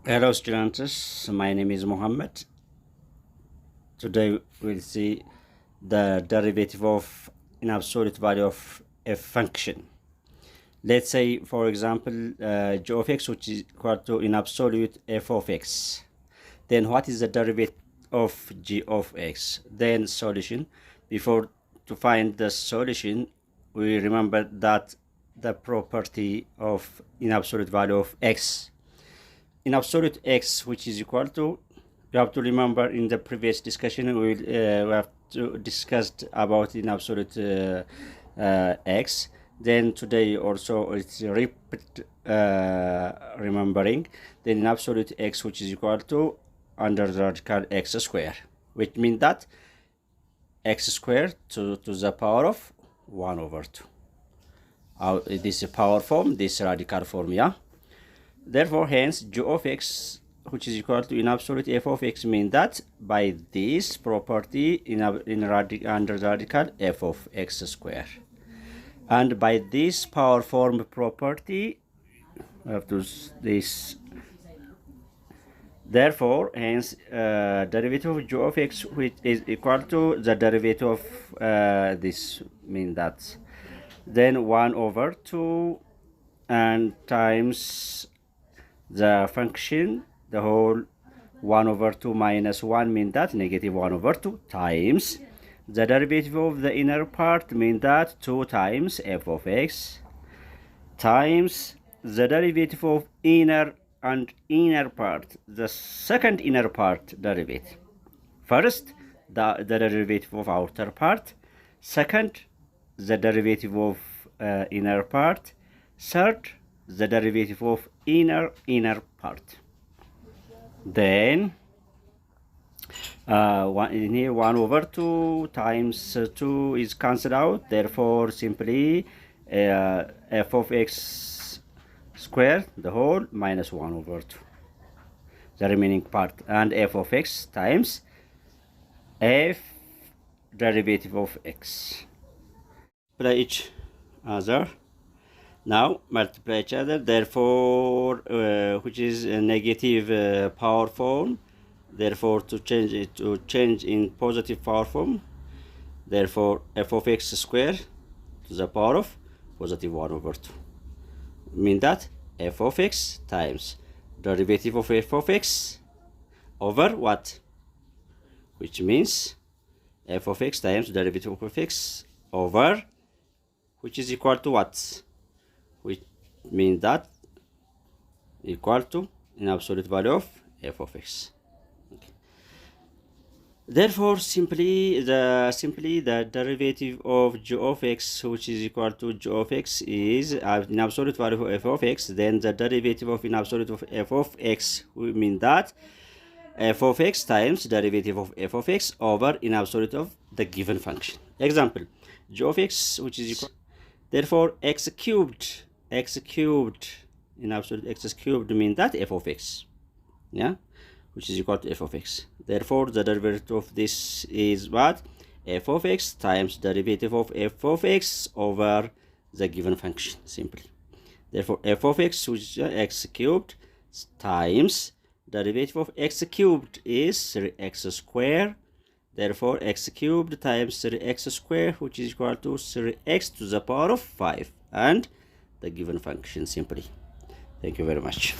Hello students, my name is Mohammed. Today we'll see the derivative of an absolute value of a function. Let's say, for example, g of x, which is equal to in absolute f of x. Then what is the derivative of g of x? Then solution. Before to find the solution, we remember that the property of in absolute value of x. In absolute x, which is equal to, you have to remember in the previous discussion we have to discussed about in absolute x. Then today also it's repeat remembering. Then in absolute x, which is equal to under the radical x square, which means that x squared to the power of 1 over 2. This power form, this radical form, yeah. Therefore, hence, g of x, which is equal to in absolute f of x, means that by this property under the radical f of x square. And by this power form property, we have to this. Therefore, hence, derivative of g of x, which is equal to the derivative of this, means that then 1 over 2 and times the function, the whole 1 over 2 minus 1 means that negative 1 over 2 times the derivative of the inner part means that 2 times f of x times the derivative of inner and inner part, the second inner part derivative. First, the derivative of outer part. Second, the derivative of inner part. Third, the derivative of inner part. Then in here 1 over 2 times 2 is cancelled out. Therefore, simply f of x squared the whole minus 1 over 2, the remaining part, and f of x times f derivative of x. Play each other. Now multiply each other, therefore which is a negative power form, therefore to change in positive power form, therefore f of x squared to the power of positive 1 over 2, mean that f of x times derivative of f of x over what, which means f of x times derivative of x over, which is equal to what, which means that equal to an absolute value of f of x. Okay. Therefore, simply the derivative of g of x, which is equal to g of x, is an absolute value of f of x. Then the derivative of an absolute of f of x will mean that f of x times derivative of f of x over an absolute of the given function. Example, g of x, which is equal, therefore x cubed in absolute x cubed means that f of x, yeah, which is equal to f of x. Therefore, the derivative of this is what, f of x times derivative of f of x over the given function, simply. Therefore, f of x, which is x cubed, times derivative of x cubed is 3x squared. Therefore, x cubed times 3x squared, which is equal to 3x to the power of 5, and the given function, simply. Thank you very much.